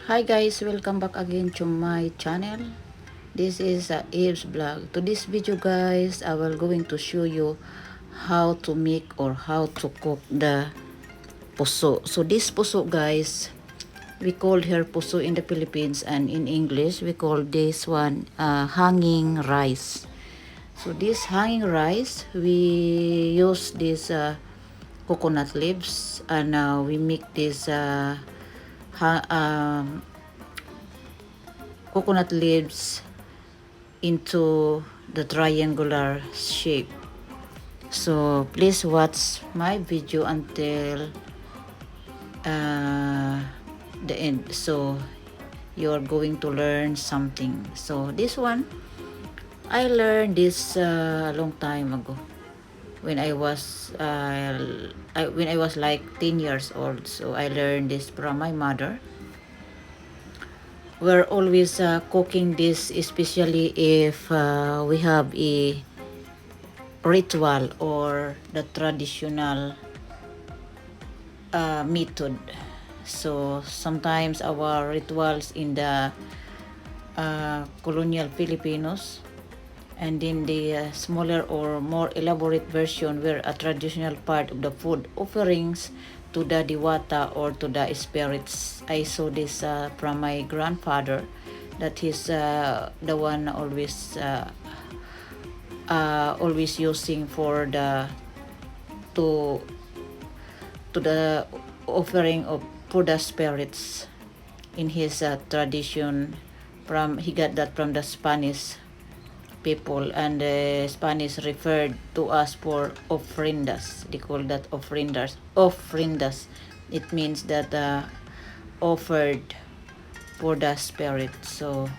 Hi guys, welcome back again to my channel. This is Eve's vlog. To this video guys, I will going to show you how to make or how to cook the poso. So this poso guys, we called her poso in the Philippines, and in English we call this one hanging rice. So this hanging rice, we use this coconut leaves, and we make this ha coconut leaves into the triangular shape. So please watch my video until the end, so you're going to learn something. So this one, I learned this a long time ago when when I was like 10 years old. So I learned this from my mother. We're always cooking this, especially if we have a ritual or the traditional method. So sometimes our rituals in the colonial Filipinos, and in the smaller or more elaborate version were a traditional part of the food offerings to the diwata or to the spirits. I saw this from my grandfather, that he's the one always using for the to the offering of for the spirits in his tradition. From he got that from the Spanish people, and the Spanish referred to us for ofrendas. They call that ofrendas. It means that offered for the spirit. So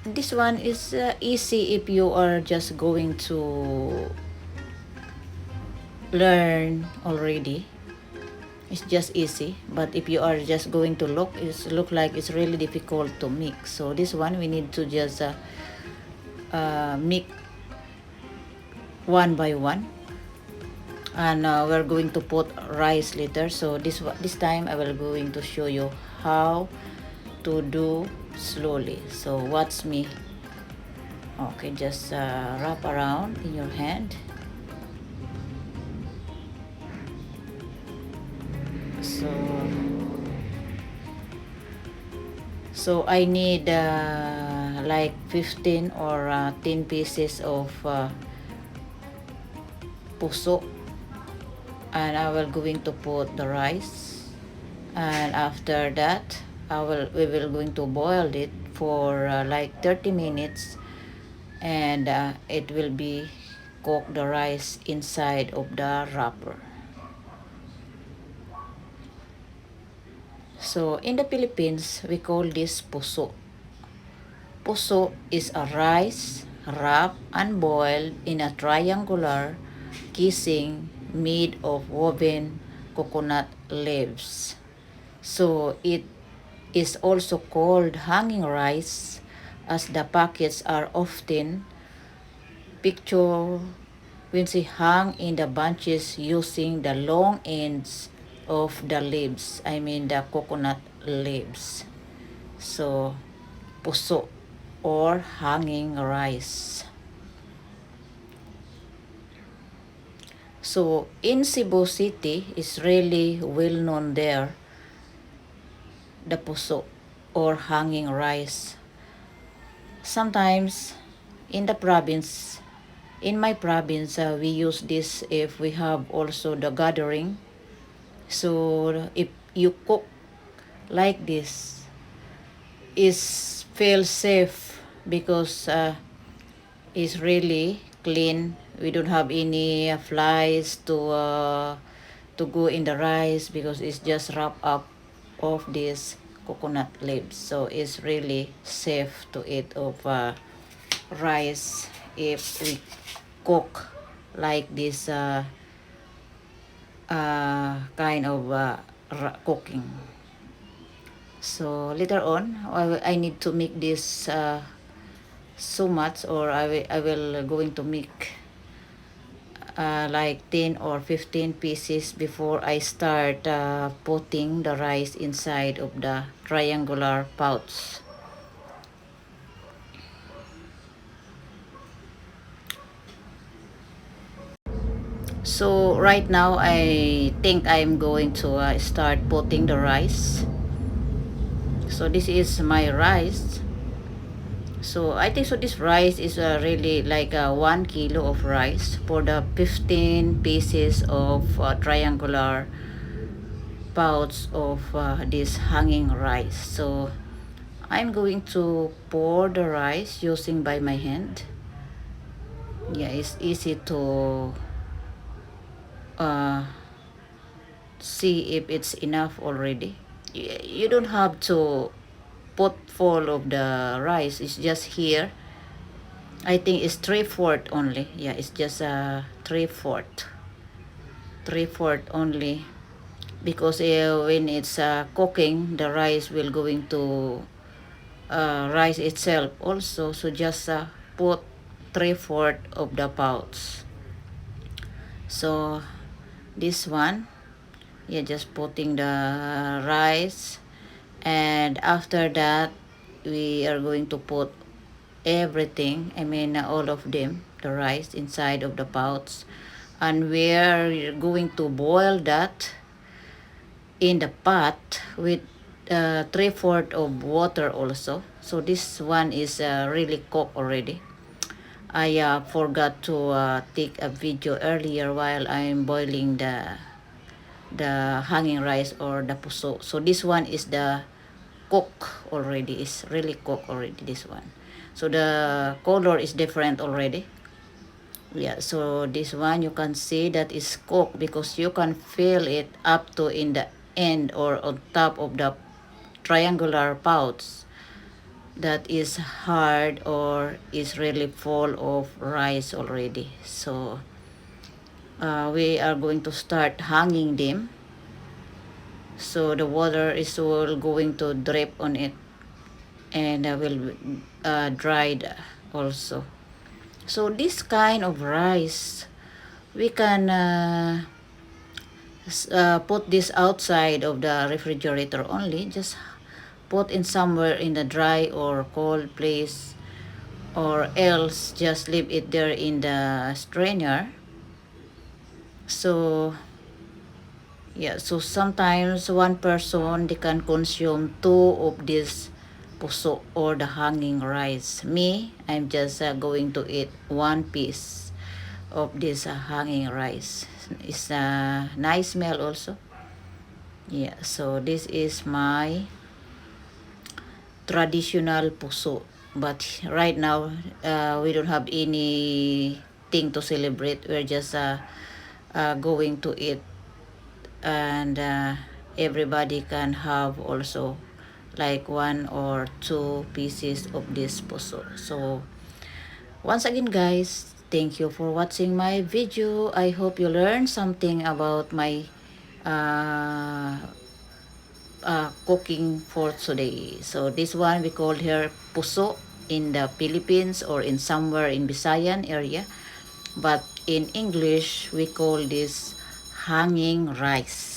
this one is easy if you are just going to learn already. It's just easy, but if you are just going to look like it's really difficult to mix. So this one we need to just mix one by one, and we're going to put rice later. So this time I will going to show you how to do slowly. So watch me. Okay, just wrap around in your hand. So I need like 15 or 10 pieces of puso, and I will going to put the rice, and after that we will going to boil it for like 30 minutes, and it will be cook the rice inside of the wrapper. So in the Philippines, we call this puso. Puso is a rice wrapped and boiled in a triangular casing made of woven coconut leaves. So it is also called hanging rice, as the packets are often pictured when they hang in the bunches using the long ends of the leaves. I mean the coconut leaves. So puso or hanging rice. So in Cebu City is really well known there, the puso or hanging rice. Sometimes in the province, in my province, we use this if we have also the gathering. So if you cook like this, is feel safe because it's really clean. We don't have any flies to go in the rice, because it's just wrapped up of this coconut leaves. So it's really safe to eat of rice if we cook like this kind of cooking. So later on, I need to make this so much, or I will going to make like 10 or 15 pieces before I start putting the rice inside of the triangular pouch. So right now I think I'm going to start putting the rice. So this is my rice. So I think so this rice is really like 1 kilo of rice for the 15 pieces of triangular pouch of this hanging rice. So I'm going to pour the rice using by my hand. Yeah, it's easy to uh, see if it's enough already. You don't have to put full of the rice. It's just here. I think it's 3/4 only. Yeah, it's just 3/4. 3/4 only because when it's cooking, the rice will going to rice itself also. So just put 3/4 of the pouch. So this one, yeah, just putting the rice, and after that we are going to put everything, I mean all of them, the rice inside of the pouch, and we are going to boil that in the pot with 3/4 of water also. So this one is really cooked already. I forgot to take a video earlier while I'm boiling the hanging rice or the puso. So this one is the cook already. It's really cooked already, this one. So the color is different already. Yeah, so this one you can see that is cooked because you can feel it up to in the end or on top of the triangular pouch that is hard or is really full of rice already. So we are going to start hanging them. So the water is all going to drip on it and will dried also. So this kind of rice, we can put this outside of the refrigerator only. Just put in somewhere in the dry or cold place, or else just leave it there in the strainer. So yeah, so sometimes one person they can consume two of this puso or the hanging rice. Me, I'm just going to eat one piece of this hanging rice. It's a nice smell also. Yeah, so this is my traditional puso. But right now, we don't have anything to celebrate. We're just going to eat, and everybody can have also like 1 or 2 pieces of this puso. So once again, guys, thank you for watching my video. I hope you learned something about my uh, cooking for today. So this one we call here puso in the Philippines or in somewhere in Visayan area. But in English, we call this hanging rice.